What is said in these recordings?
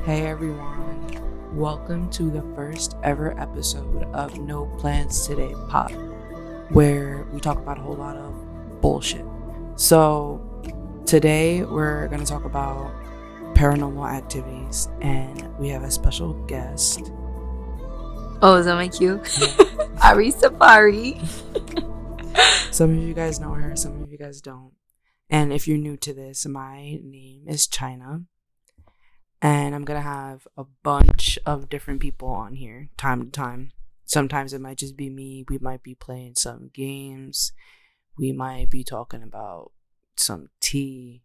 Hey everyone, welcome to the first ever episode of No Plans Today Pod, where we talk about a whole lot of bullshit. So today we're going to talk about paranormal activities, and we have a special guest. Oh, is that my cue? Yeah. Ari Safari. Some of you guys know her, some of you guys don't. And if you're new to this, my name is China. And I'm going to have a bunch of different people on here, time to time. Sometimes it might just be me. We might be playing some games. We might be talking about some tea.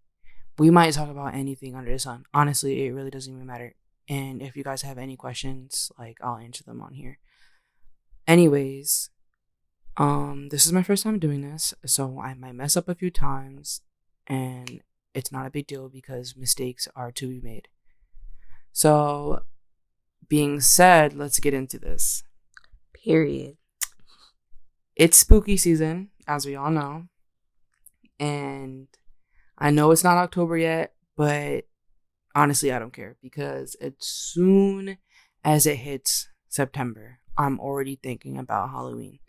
We might talk about anything under the sun. Honestly, it really doesn't even matter. And if you guys have any questions, I'll answer them on here. Anyways, this is my first time doing this, so I might mess up a few times. And it's not a big deal because mistakes are to be made. So, being said, let's get into this. Period. It's spooky season, as we all know. And I know it's not October yet, but honestly, I don't care. Because as soon as it hits September, I'm already thinking about Halloween.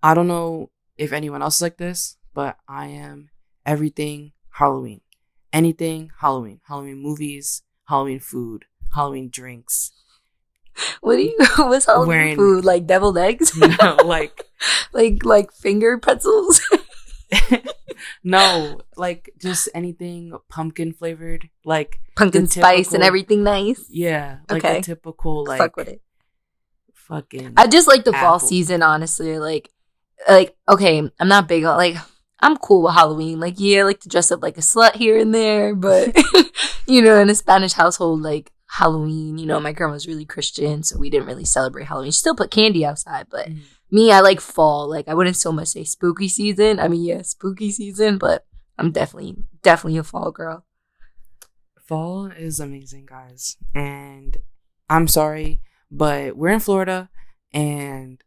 I don't know if anyone else is like this, but I am everything Halloween. Anything Halloween. Halloween movies. Halloween food, Halloween drinks. What's Halloween food? Like deviled eggs? No, like finger pretzels? No, just anything pumpkin flavored, pumpkin spice and everything nice. Yeah, okay. The typical fuck with it. Fucking. I just like the apple. Fall season, honestly. Okay, I'm not big on I'm cool with Halloween. I like to dress up like a slut here and there, but in a Spanish household, Halloween, my grandma's really Christian, so we didn't really celebrate Halloween. She still put candy outside, but me, I like fall. I wouldn't so much say spooky season. I mean, yeah, spooky season, but I'm definitely a fall girl. Fall is amazing, guys. And I'm sorry, but we're in Florida, and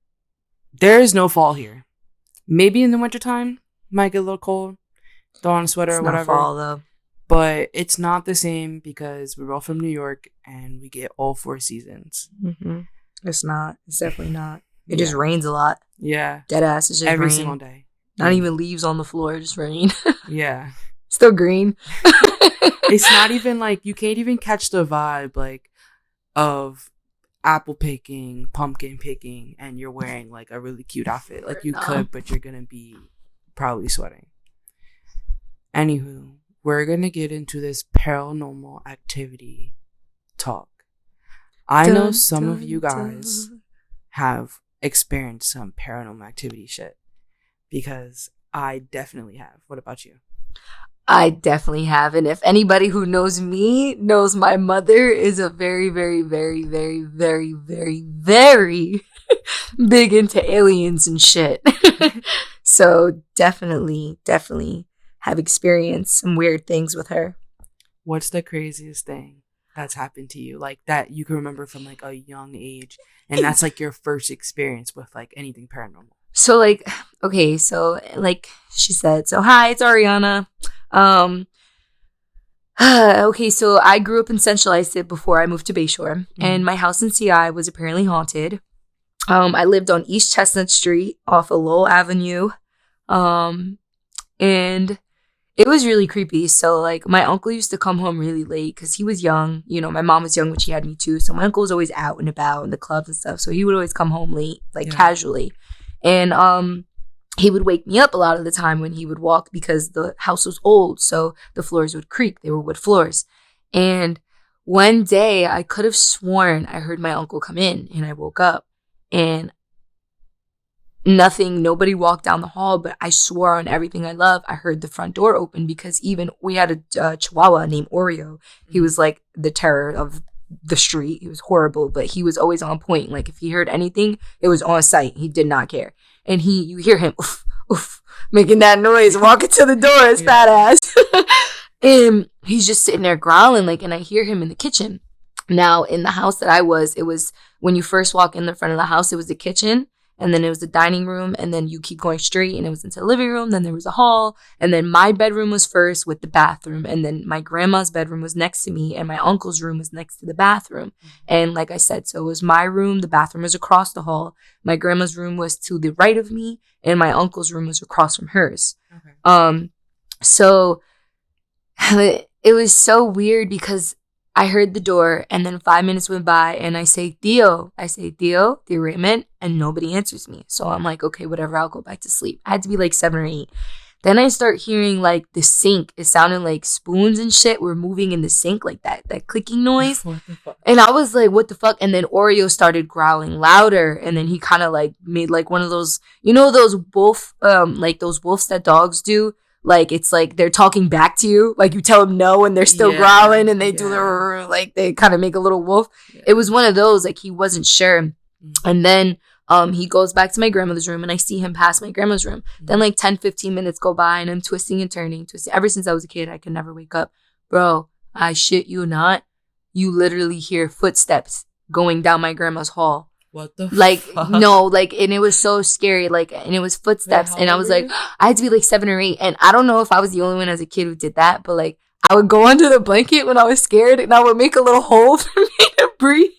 there is no fall here. Maybe in the wintertime. Might get a little cold, throw on a sweater or whatever. It's not fall, though. But it's not the same because we're all from New York and we get all 4 seasons. Mm-hmm. It's not. It's definitely not. It just rains a lot. Yeah. Dead ass. It's just every rain. Single day. Not even leaves on the floor, just rain. Yeah. Still green. It's not even you can't even catch the vibe of apple picking, pumpkin picking, and you're wearing a really cute outfit. You could, but you're gonna be probably sweating. Anywho, we're gonna get into this paranormal activity talk. I know some of you guys have experienced some paranormal activity shit because I definitely have. What about you? I definitely have, and if anybody who knows me knows my mother is a very, very, very, very, very, very, very big into aliens and shit. So definitely have experienced some weird things with her. What's the craziest thing that's happened to you? That you can remember from a young age, and that's your first experience with anything paranormal. So okay, so she said, so hi, it's Ariana. Okay, so I grew up in Central Islip before I moved to Bayshore, and my house in CI was apparently haunted. I lived on East Chestnut Street off of Lowell Avenue. And it was really creepy. So my uncle used to come home really late because he was young. My mom was young when she had me too. So my uncle was always out and about in the clubs and stuff. So he would always come home late, casually. And he would wake me up a lot of the time when he would walk because the house was old. So the floors would creak. They were wood floors. And one day I could have sworn I heard my uncle come in, and I woke up. And nobody walked down the hall, but I swore on everything I love, I heard the front door open because even we had a chihuahua named Oreo. He was the terror of the street. He was horrible, but he was always on point. If he heard anything, it was on sight. He did not care. And you hear him, oof, oof, making that noise, walking to the door, his fat ass. And he's just sitting there growling, and I hear him in the kitchen. Now, in the house that I was, it was when you first walk in the front of the house, it was the kitchen. and then it was the dining room, and then you keep going straight, and it was into the living room. Then there was a hall, and then my bedroom was first with the bathroom, and then my grandma's bedroom was next to me, and my uncle's room was next to the bathroom. And like I said, so it was my room. The bathroom was across the hall. My grandma's room was to the right of me, and my uncle's room was across from hers. Okay. So it was so weird because I heard the door, and then 5 minutes went by, and I say, Theo, the arraignment, and nobody answers me. So I'm like, okay, whatever, I'll go back to sleep. I had to be like 7 or 8. Then I start hearing like the sink. It sounded like spoons and shit were moving in the sink, like that clicking noise. What the fuck? And I was like, what the fuck? And then Oreo started growling louder, and then he kind of like made like one of those, you know, those wolf, like those wolves that dogs do. Like, it's like they're talking back to you. Like, you tell them no and they're still growling, and they do their, like, they kind of make a little wolf. Yeah. It was one of those, like, he wasn't sure. Mm-hmm. And then he goes back to my grandmother's room, and I see him pass my grandma's room. Mm-hmm. Then, like, 10, 15 minutes go by, and I'm twisting and turning. Ever since I was a kid, I could never wake up. Bro, I shit you not. You literally hear footsteps going down my grandma's hall. What the like fuck? No, like, and it was so scary, like, and it was footsteps. Wait, and I was like, I had to be like 7 or 8, and I don't know if I was the only one as a kid who did that, but like I would go under the blanket when I was scared, and I would make a little hole for me to breathe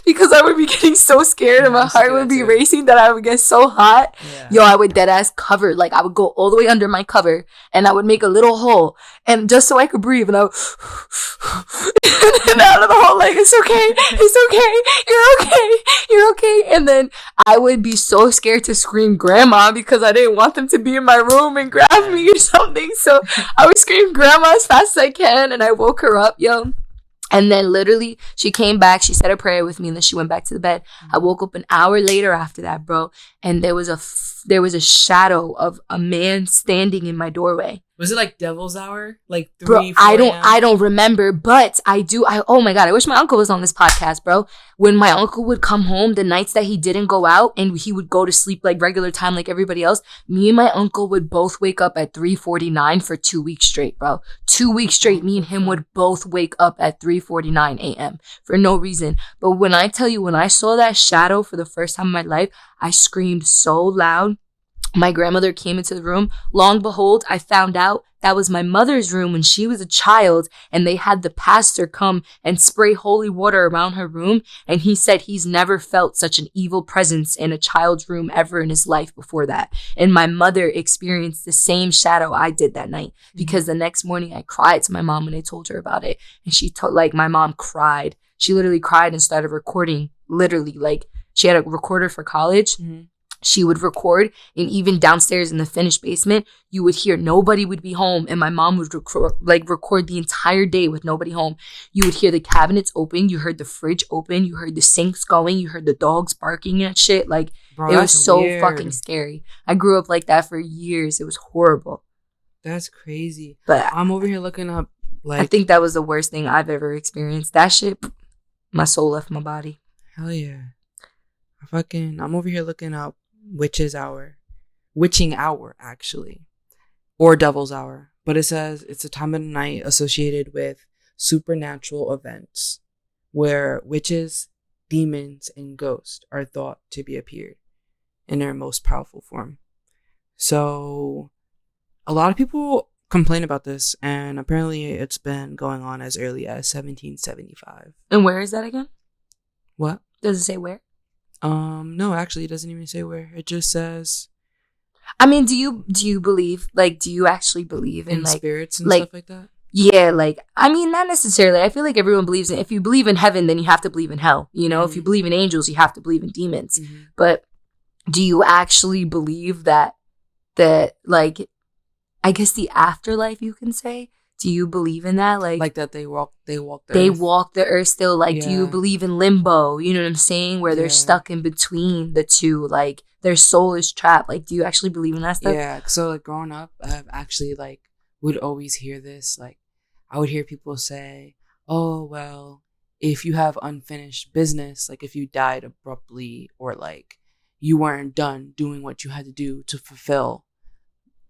because I would be getting so scared, and my heart would be racing that I would get so hot. Yo, I would dead ass cover, like I would go all the way under my cover, and I would make a little hole, and just so I could breathe, and I would and out of the hole, like, it's okay, you're okay. And then I would be so scared to scream grandma because I didn't want them to be in my room and grab me or something. So I would scream grandma as fast as I can, and I woke her up, yo. And then literally she came back, she said a prayer with me, and then she went back to the bed. I woke up an hour later after that, bro, and there was a shadow of a man standing in my doorway. Was it like Devil's Hour? Like 3, bro, 4 I don't remember, but oh my God, I wish my uncle was on this podcast, bro. When my uncle would come home, the nights that he didn't go out and he would go to sleep like regular time like everybody else, me and my uncle would both wake up at 3:49 for 2 weeks straight, bro. 2 weeks straight, me and him would both wake up at 3:49 a.m. for no reason. But when I tell you, when I saw that shadow for the first time in my life, I screamed so loud. My grandmother came into the room. Long behold, I found out that was my mother's room when she was a child, and they had the pastor come and spray holy water around her room, and he said he's never felt such an evil presence in a child's room ever in his life before that. And my mother experienced the same shadow I did that night, because the next morning I cried to my mom when I told her about it, and she told, like, my mom cried. She literally cried and started recording, literally, like, she had a recorder for college. Mm-hmm. She would record, and even downstairs in the finished basement, you would hear nobody would be home, and my mom would record the entire day with nobody home. You would hear the cabinets open, you heard the fridge open, you heard the sinks going, you heard the dogs barking and shit. Like, bro, it was so weird. Fucking scary. I grew up like that for years. It was horrible. That's crazy. But I'm over here looking up, like, I think that was the worst thing I've ever experienced. That shit, my soul left my body. Hell yeah. I'm over here looking up witching hour, actually, or devil's hour, but it says it's a time of the night associated with supernatural events where witches, demons, and ghosts are thought to be appeared in their most powerful form. So a lot of people complain about this, and apparently it's been going on as early as 1775. And where is that again? What? Does it say where? No, actually, it doesn't even say where. It just says. I mean, do you believe, like, do you actually believe in like spirits and stuff like that? Yeah, like, I mean, not necessarily. I feel like everyone believes in. If you believe in heaven, then you have to believe in hell. You know, if you believe in angels, you have to believe in demons. Mm-hmm. But do you actually believe that like, I guess the afterlife, you can say? Do you believe in that? Like that they walk the earth still. Like, do you believe in limbo? You know what I'm saying? Where they're stuck in between the two, like their soul is trapped. Like, do you actually believe in that stuff? Yeah. So like growing up, I've actually like would always hear this. Like, I would hear people say, "Oh, well, if you have unfinished business, like if you died abruptly or like you weren't done doing what you had to do to fulfill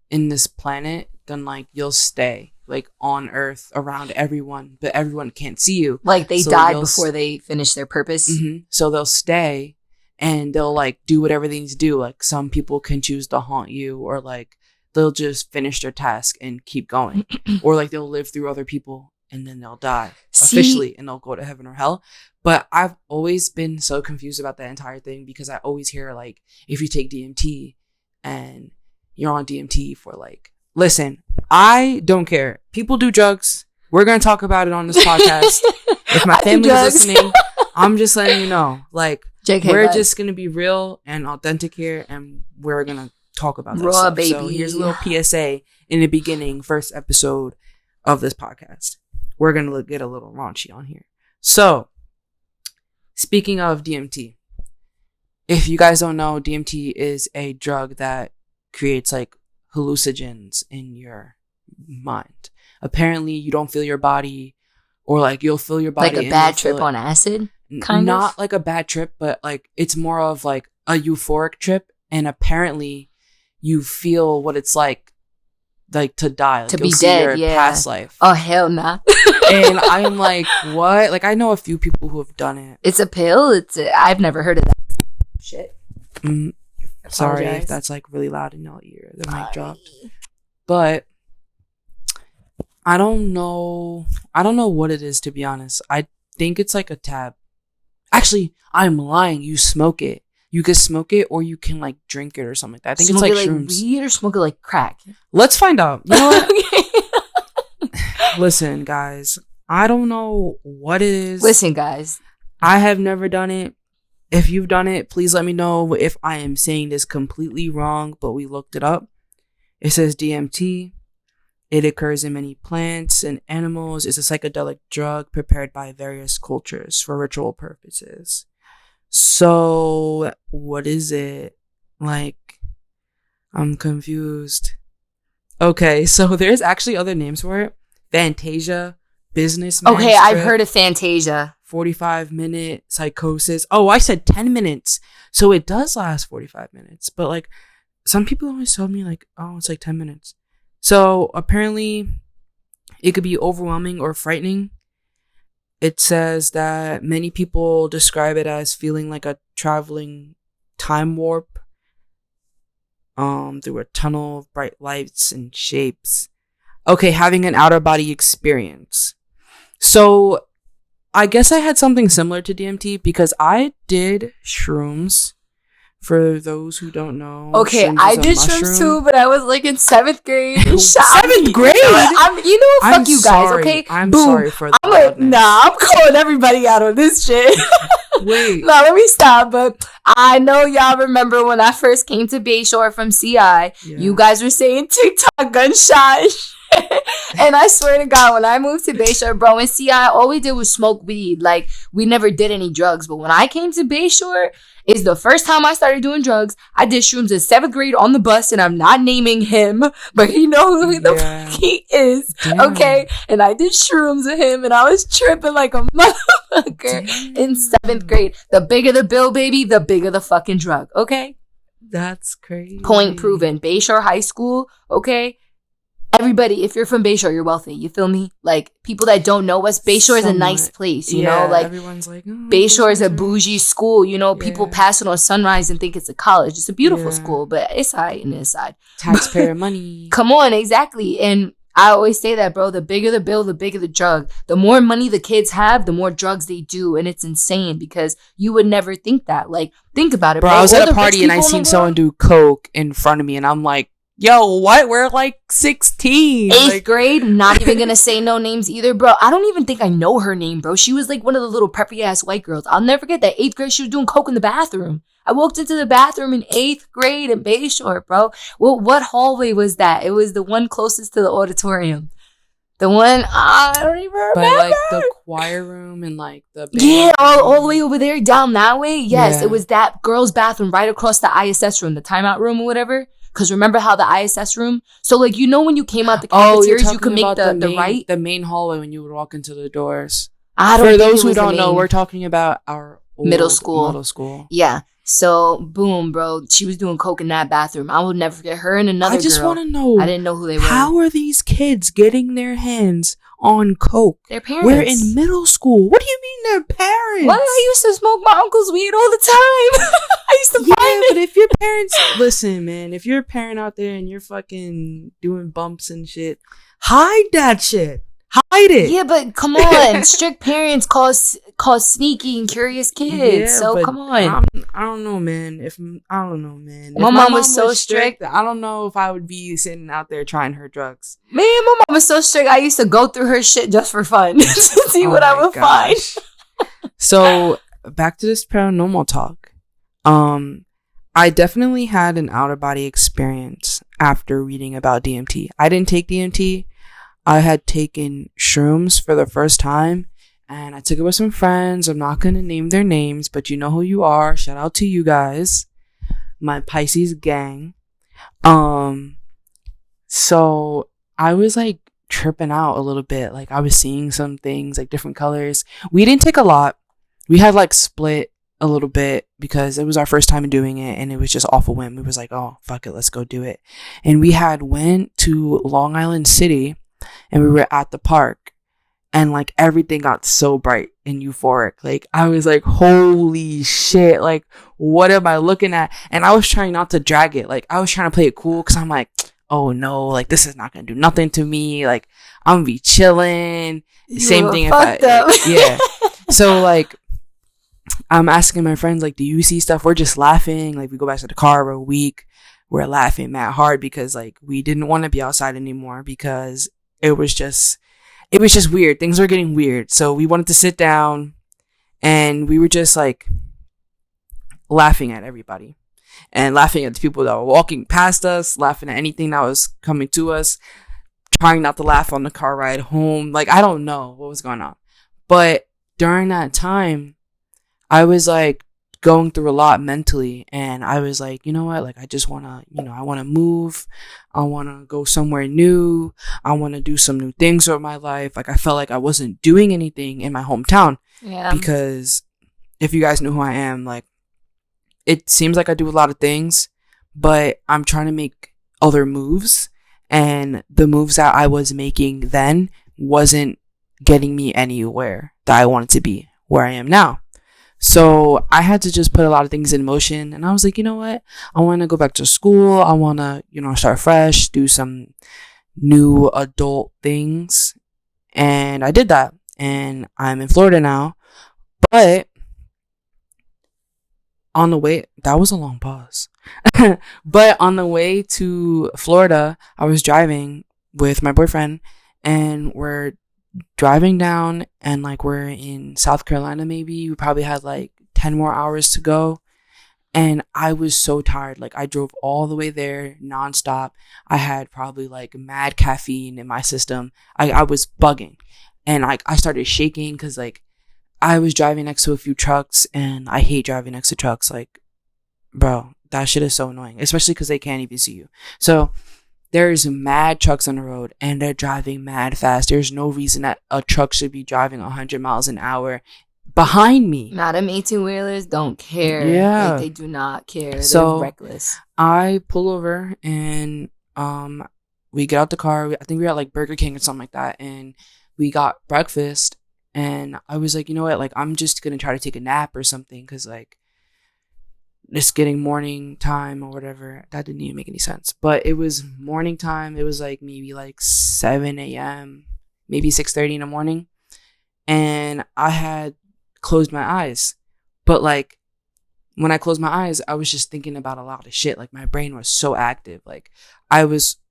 in this planet, then like you'll stay like on Earth around everyone, but everyone can't see you. Like they died before they finished their purpose. Mm-hmm. So they'll stay and they'll like do whatever they need to do. Like some people can choose to haunt you, or like they'll just finish their task and keep going, or like they'll live through other people and then they'll die officially and they'll go to heaven or hell. But I've always been so confused about that entire thing, because I always hear like, if you take DMT and you're on DMT for like, listen, I don't care. People do drugs. We're going to talk about it on this podcast. If my family is listening, I'm just letting you know, like, JK, we're just going to be real and authentic here, and we're going to talk about that raw stuff. baby. So here's a little PSA in the beginning, first episode of this podcast. We're going to get a little raunchy on here. So, speaking of DMT, if you guys don't know, DMT is a drug that creates like hallucinogens in your mind. Apparently, you don't feel your body, or like you'll feel your body. Like a bad trip on acid? Not like a bad trip, but like it's more of like a euphoric trip. And apparently, you feel what it's like to die, like to be dead, your past life. Oh hell nah. And I'm like, what? Like I know a few people who have done it. It's a pill. I've never heard of that shit. Sorry if that's like really loud in your ear. The mic dropped. But I don't know what it is, to be honest. I think it's like a tab. Actually, I'm lying. You smoke it. You can smoke it, or you can like drink it or something like that. I think smoke it's like it shrooms. Weed, or smoke it like crack? Let's find out. You know what? Listen, guys. I don't know what it is. Listen, guys. I have never done it. If you've done it, please let me know if I am saying this completely wrong, but we looked it up. It says DMT. It occurs in many plants and animals. It's a psychedelic drug prepared by various cultures for ritual purposes. So, what is it? Like, I'm confused. Okay, so there's actually other names for it. Fantasia, business. Okay, I've heard of Fantasia. 45-minute psychosis. Oh, I said 10 minutes. So it does last 45 minutes. But like, some people always told me like, oh, it's like 10 minutes. So apparently it could be overwhelming or frightening. It says that many people describe it as feeling like a traveling time warp through a tunnel of bright lights and shapes. Okay, having an outer body experience. So I guess I had something similar to DMT, because I did shrooms. For those who don't know, okay, I did shrooms too, but I was like in 7th grade. 7th grade? You know what? Fuck you guys, okay? I'm sorry for that. I'm like, nah, I'm calling everybody out on this shit. Wait. No, let me stop. But I know y'all remember when I first came to Bayshore from CI, you guys were saying TikTok gunshot. And I swear to God, when I moved to Bayshore, bro, in CI, all we did was smoke weed. Like, we never did any drugs. But when I came to Bayshore, it's the first time I started doing drugs. I did shrooms in 7th grade on the bus, and I'm not naming him, but he knows who the fuck he is. Damn. Okay? And I did shrooms with him, and I was tripping like a motherfucker in 7th grade. The bigger the bill, baby, the bigger the fucking drug. Okay? That's crazy. Point proven. Bayshore High School, okay? Everybody, if you're from Bayshore, you're wealthy. You feel me? Like, people that don't know us, Bayshore is a nice place, you know? Like, everyone's like, oh, Bayshore is a bougie school, you know? People pass it on Sunrise and think it's a college. It's a beautiful school, but it's high and it's side. Taxpayer money. Come on, exactly. And I always say that, bro. The bigger the bill, the bigger the drug. The more money the kids have, the more drugs they do. And it's insane, because you would never think that. Like, think about it, bro. I was at a party and I seen someone do coke in front of me, and I'm like, yo, what? We're like 16. 8th grade, not even gonna say no names either, bro. I don't even think I know her name, bro. She was like one of the little preppy ass white girls. I'll never forget that 8th grade, she was doing coke in the bathroom. I walked into the bathroom in 8th grade in Bayshore, bro. Well, what hallway was that? It was the one closest to the auditorium. The one, I don't even remember. But like the choir room and like the all the way over there, down that way. Yes, it was that girl's bathroom right across the ISS room, the timeout room or whatever. Because remember how the ISS room? So, like, you know when you came out the cafeterias, you could make the main hallway when you would walk into the doors. For those who don't know, we're talking about our middle school. Middle school. Yeah. So, boom, bro. She was doing coke in that bathroom. I will never forget her and another girl. I just want to know. I didn't know who they were. How are these kids getting their hands on coke? Their parents. We're in middle school. What do you mean their parents? What? I used to smoke my uncle's weed all the time. I used to find it. But if your parents... Listen, man. If you're a parent out there and you're fucking doing bumps and shit, hide that shit. Hide it. Yeah, but come on. Strict parents cause sneaky and curious kids. Yeah, so come on. I don't know, man. I don't know, man. My mom was so strict. I don't know if I would be sitting out there trying her drugs. Man, my mom was so strict. I used to go through her shit just for fun to see what I would find. So back to this paranormal talk. I definitely had an out of body experience after reading about DMT. I didn't take DMT. I had taken shrooms for the first time, and I took it with some friends. I'm not going to name their names, but you know who you are. Shout out to you guys, my Pisces gang. So I was like tripping out a little bit. Like I was seeing some things, like different colors. We didn't take a lot. We had like split a little bit because it was our first time doing it, and it was just off a whim. We was like, oh, fuck it, let's go do it. And we had went to Long Island City, and we were at the park, and like everything got so bright and euphoric. Like I was like, holy shit, like what am I looking at? And I was trying not to drag it. Like I was trying to play it cool because I'm like, oh no, like this is not gonna do nothing to me. Like I'm gonna be chilling. Same thing if yeah. So like I'm asking my friends, like, do you see stuff? We're just laughing. Like we go back to the car, we're weak. We're laughing mad hard because like we didn't want to be outside anymore because it was just weird. Things were getting weird. So we wanted to sit down, and we were just like laughing at everybody and laughing at the people that were walking past us, laughing at anything that was coming to us, trying not to laugh on the car ride home. Like, I don't know what was going on. But during that time, I was like going through a lot mentally, and I was like, you know what, like I just want to, I want to move, I want to go somewhere new, I want to do some new things with my life. Like I felt like I wasn't doing anything in my hometown, because if you guys know who I am, like it seems like I do a lot of things, but I'm trying to make other moves, and the moves that I was making then wasn't getting me anywhere that I wanted to be where I am now. So I had to just put a lot of things in motion, and I was like, you know what? I want to go back to school. I want to, start fresh, do some new adult things. And I did that, and I'm in Florida now. But on the way, that was a long pause. But on the way to Florida, I was driving with my boyfriend, and we're driving down, and like we're in South Carolina. Maybe we probably had like 10 more hours to go, and I was so tired. Like I drove all the way there nonstop. I had probably like mad caffeine in my system. I was bugging, and like I started shaking because like I was driving next to a few trucks, and I hate driving next to trucks. Like, bro, that shit is so annoying, especially because they can't even see you. So there's mad trucks on the road, and they're driving mad fast. There's no reason that a truck should be driving 100 miles an hour behind me. Nah, them 18-wheelers don't care. Yeah. Like, they do not care. So, they're reckless. I pull over, and we get out the car. I think we were at like Burger King or something like that, and we got breakfast, and I was like, you know what? Like, I'm just going to try to take a nap or something, because like it's getting morning time or whatever. That didn't even make any sense. But it was morning time. It was like maybe like 7 a.m., maybe 6:30 in the morning. And I had closed my eyes. But like when I closed my eyes, I was just thinking about a lot of shit. Like my brain was so active. Like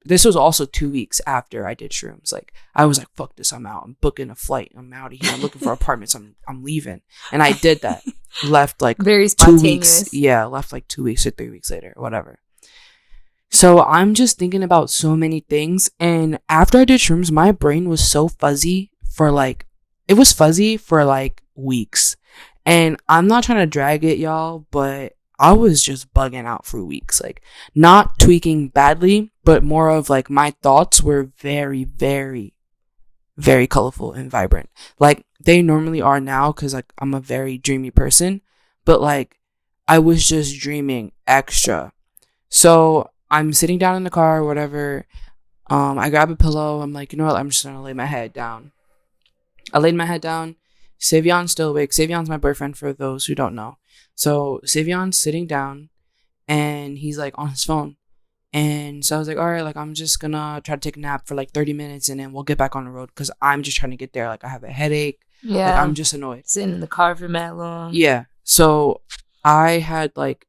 this was also 2 weeks after I did shrooms. Like I was like, fuck this, I'm out. I'm booking a flight. I'm out of here. I'm looking for apartments. I'm leaving. And I did that. Left like very 2 weeks. Yeah, left like 2 weeks or 3 weeks later, whatever. So I'm just thinking about so many things. And after I did shrooms, my brain was so fuzzy for like weeks. And I'm not trying to drag it, y'all, but I was just bugging out for weeks. Like not tweaking badly, but more of like my thoughts were very, very, very colorful and vibrant. Like they normally are now, because like I'm a very dreamy person, but like I was just dreaming extra. So I'm sitting down in the car or whatever. I grab a pillow. I'm like, you know what? I'm just gonna lay my head down. I laid my head down. Savion's still awake. Savion's my boyfriend, for those who don't know. So Savion's sitting down, and he's like on his phone. And so I was like, all right, like I'm just gonna try to take a nap for like 30 minutes, and then we'll get back on the road because I'm just trying to get there. Like I have a headache. Yeah. Like I'm just annoyed. Sitting in the car for that long. Yeah. So I had like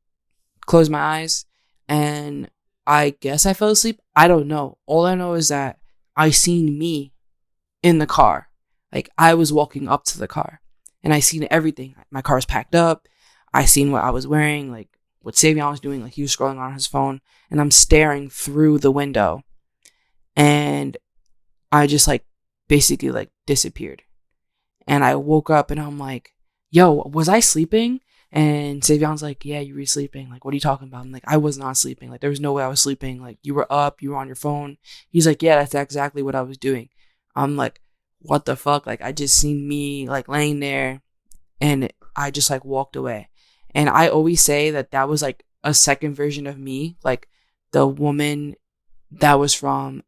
closed my eyes, and I guess I fell asleep. I don't know. All I know is that I seen me in the car. Like I was walking up to the car, and I seen everything. My car was packed up. I seen what I was wearing, like what Savion was doing. Like he was scrolling on his phone, and I'm staring through the window, and I just like basically like disappeared. And I woke up, and I'm like, yo, was I sleeping? And Savion's like, yeah, you were sleeping. Like, what are you talking about? I'm like, I was not sleeping. Like, there was no way I was sleeping. Like, you were up, you were on your phone. He's like, yeah, that's exactly what I was doing. I'm like, what the fuck? Like, I just seen me, like, laying there, and I just, like, walked away. And I always say that that was, like, a second version of me. Like, the woman that was from,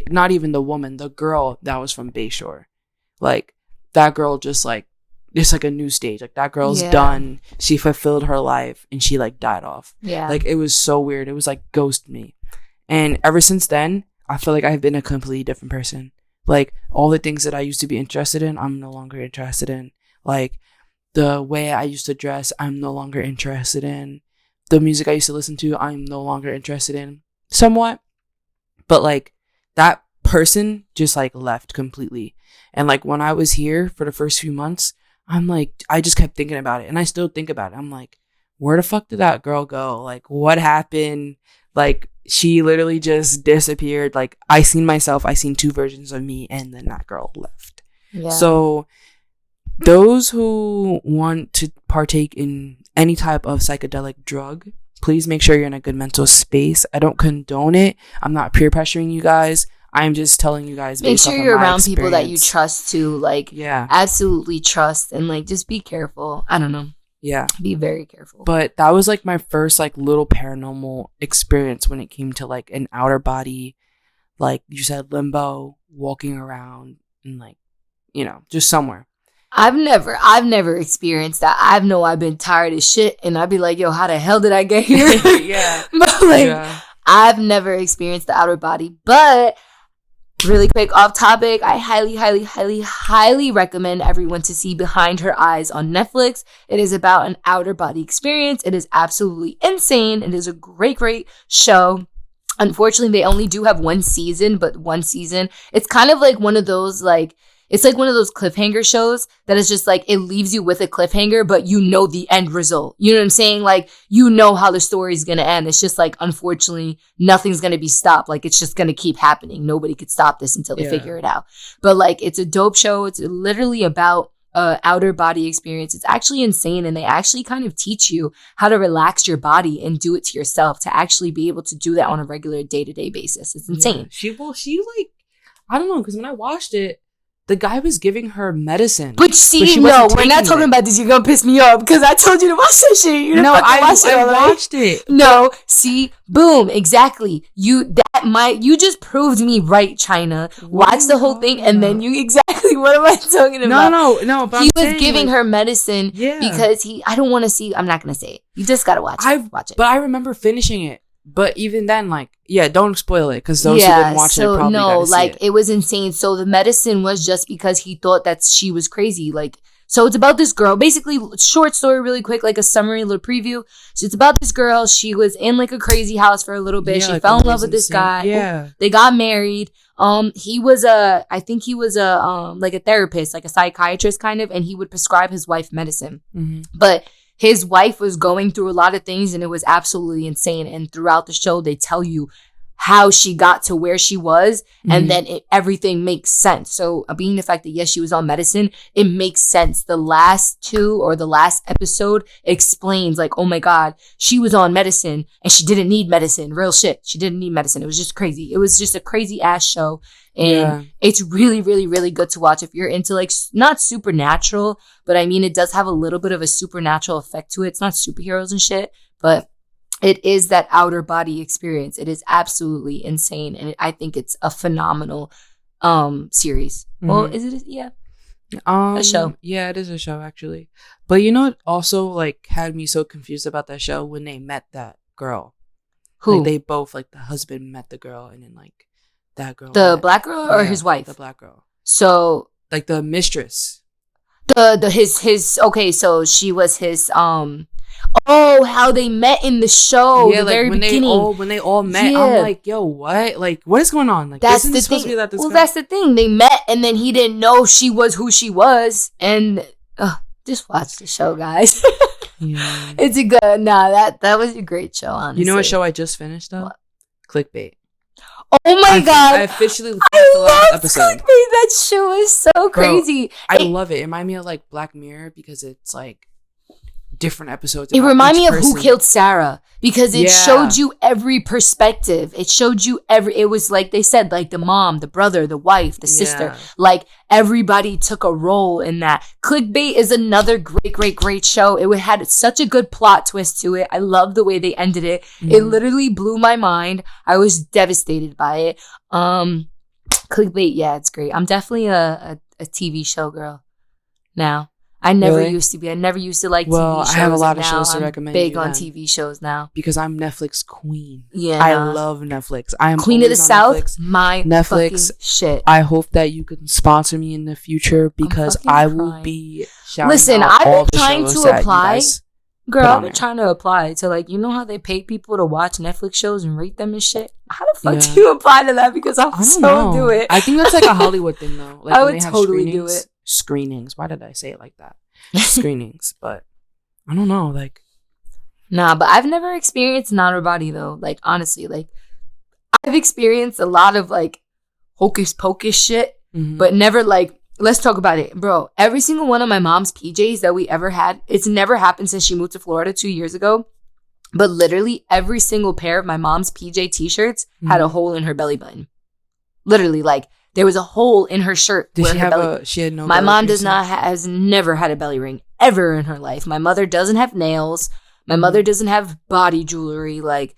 not even the woman, the girl that was from Bayshore. Like, that girl just, like, it's like a new stage. Like that girl's done. She fulfilled her life and she like died off. Yeah. Like it was so weird. It was like ghost me. And ever since then, I feel like I've been a completely different person. Like all the things that I used to be interested in, I'm no longer interested in. Like the way I used to dress, I'm no longer interested in. The music I used to listen to, I'm no longer interested in. Somewhat. But like that person just like left completely. And like when I was here for the first few months, I'm like, I just kept thinking about it, and I still think about it. I'm like, where the fuck did that girl go? Like, what happened? Like, she literally just disappeared. Like, I seen myself, I seen two versions of me, and then that girl left. Yeah. So, those who want to partake in any type of psychedelic drug, please make sure you're in a good mental space. I don't condone it. I'm not peer pressuring you guys. I'm just telling you guys. Make sure you're around people that you trust to, like, absolutely trust, and like just be careful. I don't know. Yeah. Be very careful. But that was like my first like little paranormal experience when it came to like an outer body, like you said, limbo, walking around and like, you know, just somewhere. I've never experienced that. I've been tired as shit, and I'd be like, yo, how the hell did I get here? Yeah. But like, I've never experienced the outer body, but. Really quick off topic, I highly recommend everyone to see Behind Her Eyes on Netflix. It is about an outer body experience. It is absolutely insane. It is a great show. Unfortunately, they only do have one season, but one season. It's kind of like one of those like, it's like one of those cliffhanger shows that is just like, it leaves you with a cliffhanger, but you know the end result. You know what I'm saying? Like, you know how the story is going to end. It's just like, unfortunately, nothing's going to be stopped. Like, it's just going to keep happening. Nobody could stop this until they figure it out. But like, it's a dope show. It's literally about outer body experience. It's actually insane. And they actually kind of teach you how to relax your body and do it to yourself to actually be able to do that on a regular day-to-day basis. It's insane. She like, I don't know, because when I watched it, the guy was giving her medicine. But see, no, we're not talking about this. You're going to piss me off because I told you to watch that shit. You I watched it. No, see, boom, exactly. You just proved me right, China. Watch the whole thing and then you exactly, what am I talking about? No. But he was giving her medicine because I don't want to see, I'm not going to say it. You just got to watch it. But I remember finishing it. But even then, like, don't spoil it because those who didn't watch it probably gotta see it. It was insane. So the medicine was just because he thought that she was crazy. Like, so it's about this girl. Basically, short story, really quick, like a summary, little preview. So it's about this girl. She was in like a crazy house for a little bit. She fell in love with this guy. Yeah, they got married. He was like a therapist, like a psychiatrist kind of, and he would prescribe his wife medicine. Mm-hmm. But his wife was going through a lot of things and it was absolutely insane. And throughout the show, they tell you how she got to where she was, and then everything makes sense. So being the fact that yes, she was on medicine, it makes sense. The last episode explains like, oh my god, she was on medicine and she didn't need medicine. Real shit, she didn't need medicine. It was just crazy. It was just a crazy ass show, and it's really, really, really good to watch if you're into like not supernatural, but I mean it does have a little bit of a supernatural effect to it. It's not superheroes and shit, but it is that outer body experience. It is absolutely insane. And I think it's a phenomenal series. Well, is it? Yeah. A show. Yeah, it is a show, actually. But you know what also, like, had me so confused about that show? When they met that girl. Who? Like, they both, like, the husband met the girl, and then, like, that girl. The black girl or his wife? The black girl. So. Like, the mistress. His okay, so she was his how they met in the show, the very beginning. When they all met, I'm like, yo, what? Like, what is going on? Like, that's the thing. That's the thing. They met, and then he didn't know she was who she was, and just watch the show, guys. Yeah. It's a good. Nah, that was a great show. Honestly, you know what show I just finished though? What? Clickbait. Oh my god! I officially finished the last episode. Clickbait. That show is so crazy. I love it. It reminds me of like Black Mirror because it's like different episodes. It reminded me of Who Killed Sarah because it showed you every perspective. It showed you it was like they said, like the mom, the brother, the wife, the sister, like everybody took a role in that. Clickbait is another great show. It had such a good plot twist to it. I love the way they ended it. It literally blew my mind. I was devastated by it. Clickbait, yeah, it's great. I'm definitely a TV show girl now. I never used to be. I never used to like TV shows. I have a lot of shows to recommend. Big on TV shows now because I'm Netflix queen. Yeah, I love Netflix. I am Queen of the South. Netflix. My Netflix shit. I hope that you can sponsor me in the future because I will be shouting Listen, out I've all been the trying shows to apply. Girl, I've been there. trying to apply to like, you know how they pay people to watch Netflix shows and rate them and shit? How the fuck do you apply to that? Because I so do it. I think that's like a Hollywood thing though. Like I would totally do it. Screenings. Why did I say it like that? Screenings, but I don't know. Like, nah, but I've never experienced an outer body though. Like, honestly, like I've experienced a lot of like hocus pocus shit, but never like. Let's talk about it, bro. Every single one of my mom's PJs that we ever had, it's never happened since she moved to Florida 2 years ago. But literally every single pair of my mom's PJ t-shirts had a hole in her belly button. Literally, like there was a hole in her shirt. Did she have she had no? My mom has never had a belly ring ever in her life. My mother doesn't have nails. My mother doesn't have body jewelry. Like,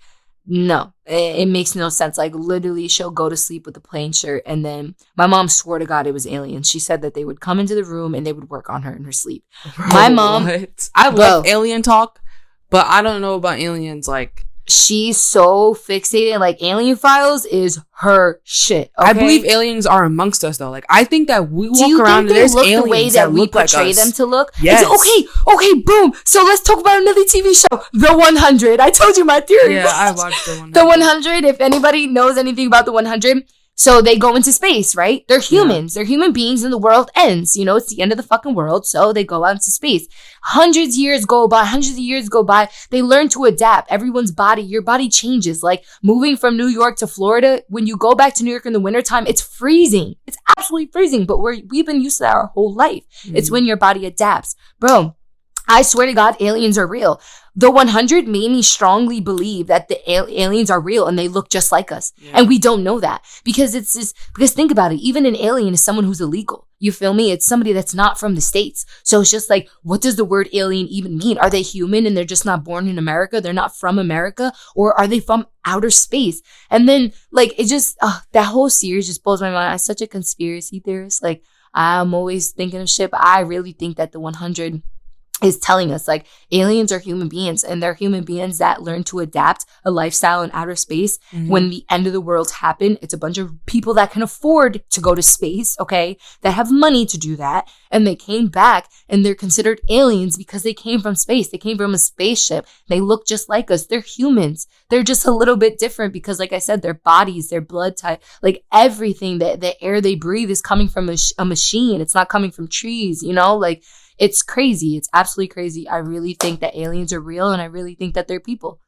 no, it makes no sense. Like, literally, she'll go to sleep with a plain shirt. And then my mom swore to God it was aliens. She said that they would come into the room and they would work on her in her sleep. My mom. What? I love alien talk, but I don't know about aliens. Like, she's so fixated. Like, Alien Files is her shit. Okay? I believe aliens are amongst us, though. Like, I think that we walk around and there's aliens the way that we portray them to look. Yes. Okay, boom. So let's talk about another TV show, The 100. I told you my theory. Yeah, I watched The 100. The 100. If anybody knows anything about The 100. So they go into space, right? They're humans. They're human beings and the world ends. You know, it's the end of the fucking world. So they go out into space. Hundreds of years go by. They learn to adapt. Everyone's body, your body changes. Like moving from New York to Florida, when you go back to New York in the wintertime, it's freezing. It's absolutely freezing. But we've been used to that our whole life. It's when your body adapts. Bro, I swear to God, aliens are real. The 100 made me strongly believe that the aliens are real and they look just like us. Yeah. And we don't know that because because think about it. Even an alien is someone who's illegal. You feel me? It's somebody that's not from the States. So it's just like, what does the word alien even mean? Are they human and they're just not born in America? They're not from America? Or are they from outer space? And then like, it just, that whole series just blows my mind. I'm such a conspiracy theorist. Like I'm always thinking of shit, but I really think that the 100 is telling us like aliens are human beings and they're human beings that learn to adapt a lifestyle in outer space. When the end of the world happened, it's a bunch of people that can afford to go to space, okay, that have money to do that. And they came back and they're considered aliens because they came from space. They came from a spaceship. They look just like us. They're humans. They're just a little bit different because like I said, their bodies, their blood type, like everything that the air they breathe is coming from a machine. It's not coming from trees, you know, like it's crazy. It's absolutely crazy. I really think that aliens are real and I really think that they're people.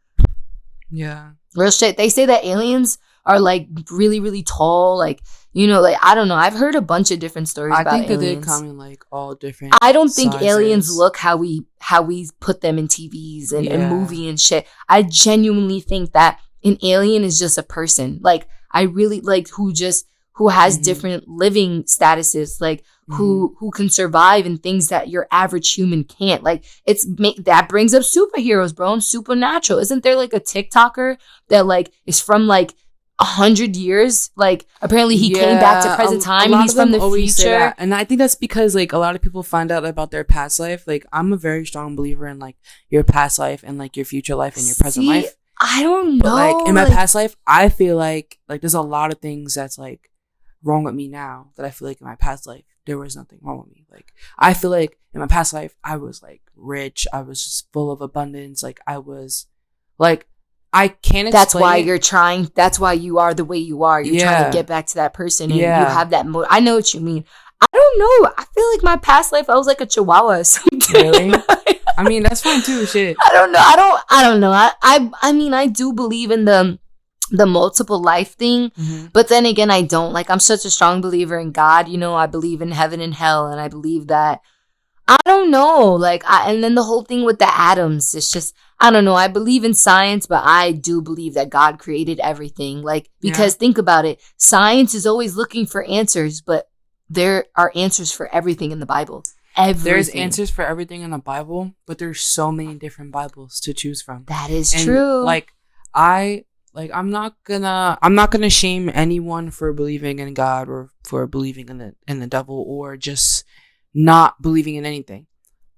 Yeah. Real shit. They say that aliens are like really, really tall. Like, you know, like, I don't know. I've heard a bunch of different stories about aliens. I think that they come in like all different I don't think sizes. Aliens look how we put them in TVs and movie and shit. I genuinely think that an alien is just a person. Like, I really like who has different living statuses, like who can survive in things that your average human can't. Like, that brings up superheroes, bro, and supernatural. Isn't there like a TikToker that like is from like 100 years? Like, apparently he came back to present time and he's from the future. And I think that's because like a lot of people find out about their past life. Like, I'm a very strong believer in like your past life and like your future life and your present life. I don't know. But, like, in my past life, I feel like there's a lot of things that's like wrong with me now that I feel like in my past life there was nothing wrong with me. Like, I feel like in my past life I was like rich, I was just full of abundance, like I was like, I can't explain. That's why you're trying. That's why you are the way you are. You're trying to get back to that person, and you have that. I know what you mean. I don't know. I feel like my past life I was like a chihuahua or something. Really? I mean, that's fine too. Shit. I don't know. I don't know. I mean, I do believe in the multiple life thing, but then again, I don't. Like, I'm such a strong believer in God. You know, I believe in heaven and hell, and I believe that. I don't know. Like, and then the whole thing with the atoms. It's just, I don't know. I believe in science, but I do believe that God created everything. Like, because think about it. Science is always looking for answers, but there are answers for everything in the Bible. Everything. There's answers for everything in the Bible, but there's so many different Bibles to choose from. That is true. Like, I'm not gonna shame anyone for believing in God or for believing in the devil or just not believing in anything.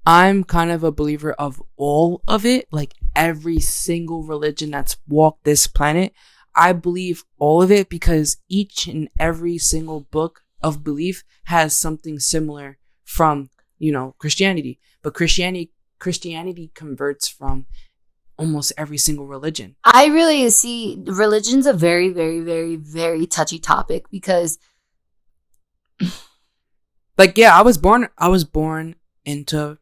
I'm kind of a believer of all of it, like every single religion that's walked this planet. I believe all of it because each and every single book of belief has something similar from, you know, Christianity. But Christianity converts from almost every single religion. I really see religion's a very, very, very, very touchy topic because like, yeah, I was born into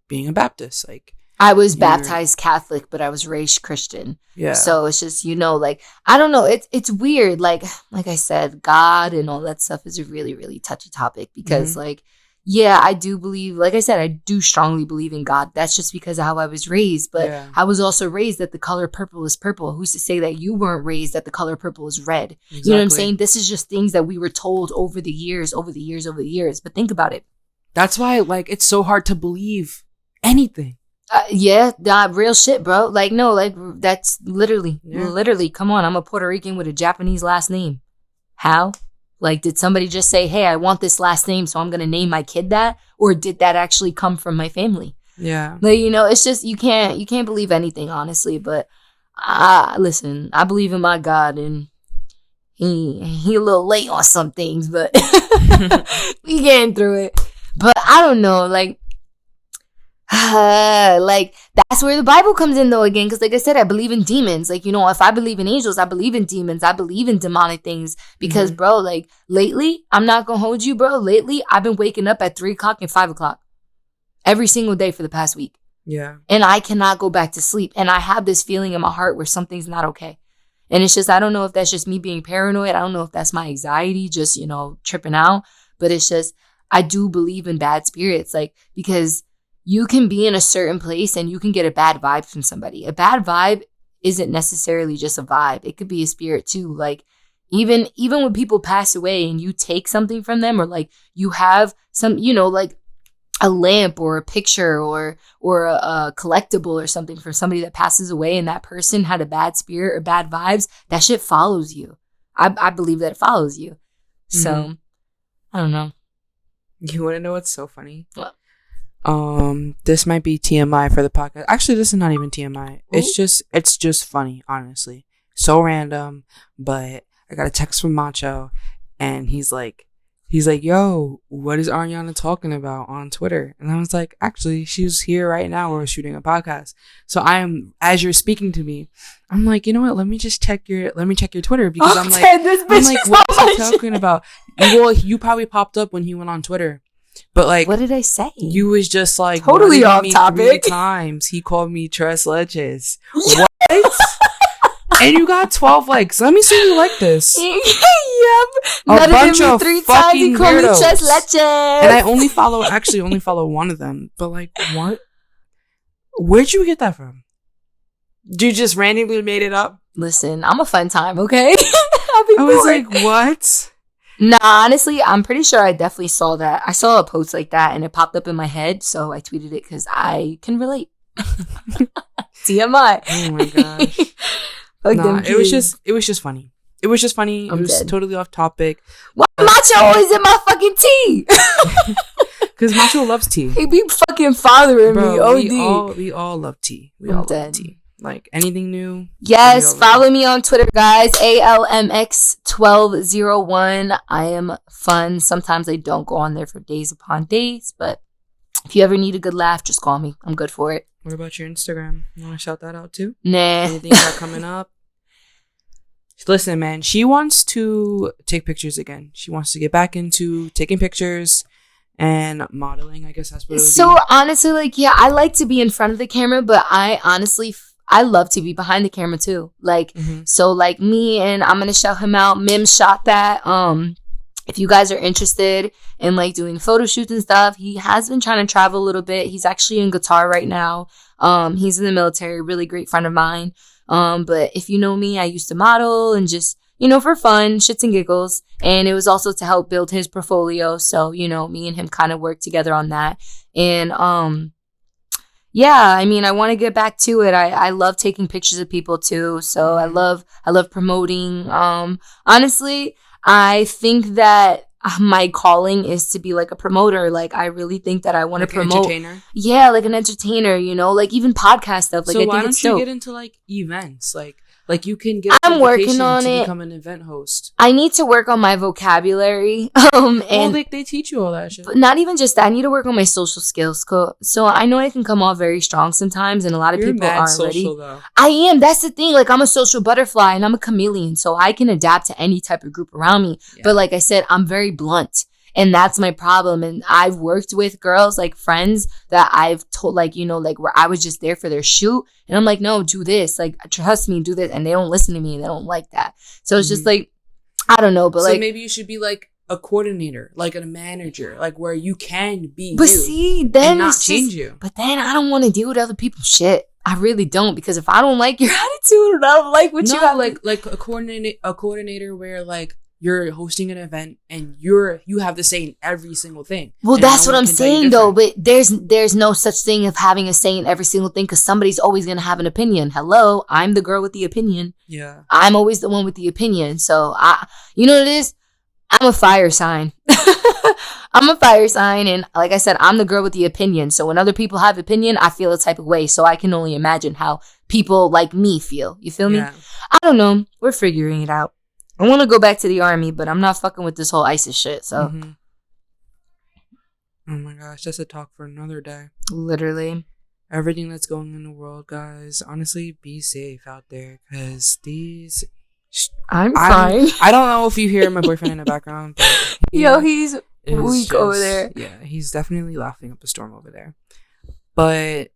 being a Baptist. Like, I was baptized Catholic, but I was raised Christian. Yeah. So it's just, you know, like, I don't know. It's weird. Like I said, God and all that stuff is a really, really touchy topic because like, yeah, I do believe, like I said, I do strongly believe in God. That's just because of how I was raised. But I was also raised that the color purple is purple. Who's to say that you weren't raised that the color purple is red? Exactly. You know what I'm saying? This is just things that we were told over the years. But think about it. That's why, like, it's so hard to believe anything. Real shit, bro. Like, no, like, that's literally, come on. I'm a Puerto Rican with a Japanese last name. How? Like, did somebody just say, hey, I want this last name, so I'm going to name my kid that? Or did that actually come from my family? Yeah. Like, you know, it's just, you can't believe anything, honestly. But, listen, I believe in my God, and he a little late on some things, but we getting through it. But I don't know, like that's where the Bible comes in though again, because like I said, I believe in demons. Like, you know, if I believe in angels, I believe in demons. I believe in demonic things because bro, like lately, I'm not gonna hold you, bro. Lately, I've been waking up at 3:00 and 5:00 every single day for the past week. Yeah. And I cannot go back to sleep. And I have this feeling in my heart where something's not okay. And it's just, I don't know if that's just me being paranoid. I don't know if that's my anxiety just, you know, tripping out. But it's just, I do believe in bad spirits. Like, because you can be in a certain place and you can get a bad vibe from somebody. A bad vibe isn't necessarily just a vibe. It could be a spirit too. Like, even when people pass away and you take something from them, or like you have some, you know, like a lamp or a picture or a collectible or something from somebody that passes away and that person had a bad spirit or bad vibes, that shit follows you. I believe that it follows you. So, I don't know. You want to know what's so funny? What? This might be TMI for the podcast. Actually, this is not even TMI. Ooh. It's just funny, honestly. So random, but I got a text from Macho, and he's like, yo, what is Ariana talking about on Twitter? And I was like, actually, she's here right now. We're shooting a podcast. So as you're speaking to me, I'm like, you know what? Let me check your Twitter, because I'm like, what is he talking about? Well, you probably popped up when he went on Twitter. But like, what did I say? You was just like totally off topic. 3 times. He called me tres leches. What? And you got 12 likes. Let me see you like this. Yep. A bunch of three fucking times, call me weirdos. Chess Leche. And I only follow one of them. But like, what? Where'd you get that from? You just randomly made it up? Listen, I'm a fun time, okay? I was like, what? Nah, honestly, I'm pretty sure I definitely saw that. I saw a post like that and it popped up in my head, so I tweeted it because I can relate. TMI. Oh my gosh. Nah, it was just funny. It was just funny. I'm it was dead. totally off topic. Why Macho always in my fucking tea? Because Macho loves tea. He be fucking fathering me. OD. We all love tea. We I'm all dead. love tea. Like anything new. Yes, follow me on Twitter, guys. ALMX1201. I am fun. Sometimes I don't go on there for days upon days, but if you ever need a good laugh, just call me. I'm good for it. What about your Instagram? You want to shout that out too? Nah. Anything got coming up? Listen, man, she wants to take pictures again. She wants to get back into taking pictures and modeling. I guess that's what it would So be. honestly, like, yeah, I like to be in front of the camera, but I love to be behind the camera too. Like, So like me, and I'm going to shout him out. Mim shot that. If you guys are interested in like doing photo shoots and stuff, he has been trying to travel a little bit. He's actually in Qatar right now. He's in the military, really great friend of mine. But if you know me, I used to model and just, for fun, shits and giggles. And it was also to help build his portfolio. So, me and him kind of worked together on that. And, yeah, I mean, I want to get back to it. I love taking pictures of people too. So I love promoting. Honestly, I think that my calling is to be like a promoter. Like, I really think that I want to promote. Entertainer? Yeah, like an entertainer, like even podcast stuff. Like, so I think why it's don't you dope. get into like events? Like you can get I'm working on to it. become an event host. I need to work on my vocabulary. And they teach you all that shit. But not even just that. I need to work on my social skills. So I know I can come off very strong sometimes, and a lot of people aren't social, ready. Though. I am. That's the thing. Like, I'm a social butterfly and I'm a chameleon, so I can adapt to any type of group around me. Yeah. But like I said, I'm very blunt. And that's my problem. And I've worked with girls, like friends that I've told, like, like where I was just there for their shoot. And I'm like, no, do this. Like, trust me, do this. And they don't listen to me. They don't like that. So it's just like, I don't know. But so like, maybe you should be like a coordinator, like a manager, like where you can be but you. See, then and not it's change just, you. But then I don't want to deal with other people's shit. I really don't, because if I don't like your attitude and I don't like what you have, like a coordinator where like you're hosting an event and you have to say in every single thing. Well, that's what I'm saying though. But there's no such thing of having a say in every single thing, because somebody's always gonna have an opinion. Hello, I'm the girl with the opinion. Yeah, I'm always the one with the opinion. So you know what it is? I'm a fire sign. I'm a fire sign, and like I said, I'm the girl with the opinion. So when other people have opinion, I feel a type of way. So I can only imagine how people like me feel. You feel me? Yeah. I don't know. We're figuring it out. I want to go back to the army, but I'm not fucking with this whole ISIS shit, so. Oh my gosh, that's a talk for another day. Literally. Everything that's going in the world, guys, honestly, be safe out there, because these... I'm fine. I don't know if you hear my boyfriend in the background, but he's weak over there. Yeah, he's definitely laughing up a storm over there. But...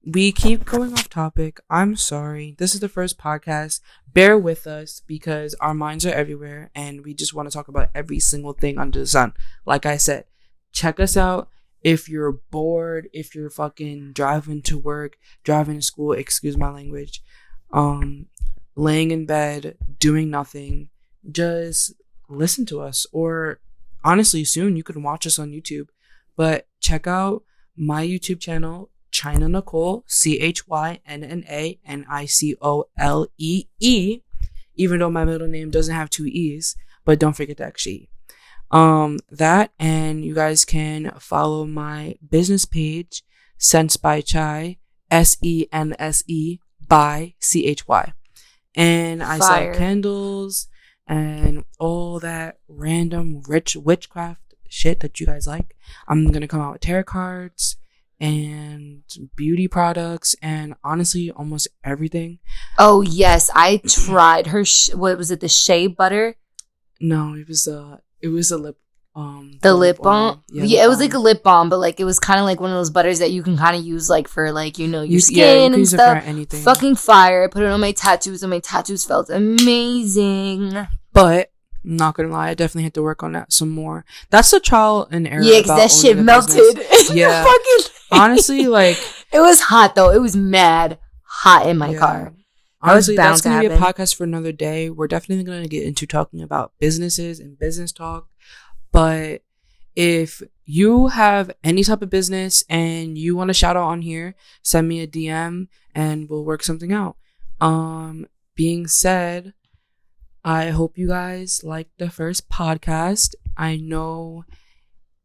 we keep going off topic. I'm sorry. This is the first podcast. Bear with us because our minds are everywhere and we just want to talk about every single thing under the sun. Like I said, check us out if you're bored, if you're fucking driving to work, driving to school, excuse my language, laying in bed, doing nothing. Just listen to us. Or honestly, soon you can watch us on YouTube. But check out my YouTube channel, China Nicole, ChynnaNanicole, even though my middle name doesn't have 2 E's, but don't forget the extra E. That, and you guys can follow my business page, Sense by Chai, SENSE by CHY. And I sell candles and all that random rich witchcraft shit that you guys like. I'm gonna come out with tarot cards and beauty products and honestly almost everything. Oh yes, I tried her what was it, the shea butter? No, it was a lip The lip balm. Yeah, it was balm. like a lip balm, but like it was kind of like one of those butters that you can kind of use like for like, you know, your skin you can and use stuff. It for anything. Fucking fire. I put it on my tattoos and my tattoos felt amazing. But I'm not gonna lie, I definitely had to work on that some more. That's the trial and error. Yeah, because that shit melted. Yeah. Honestly, like, it was hot though. It was mad hot in my car. Honestly, that's going to be a podcast for another day. We're definitely going to get into talking about businesses and business talk. But if you have any type of business and you want to shout out on here, send me a DM and we'll work something out. Being said, I hope you guys liked the first podcast. I know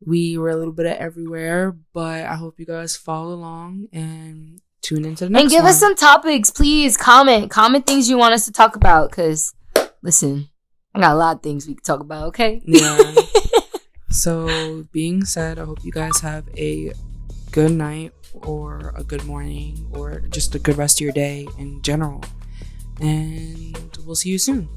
we were a little bit of everywhere, but I hope you guys follow along and tune into the next one. And give us some topics, please. Comment things you want us to talk about, because, listen, I got a lot of things we can talk about, okay? Yeah. So, being said, I hope you guys have a good night or a good morning or just a good rest of your day in general. And we'll see you soon.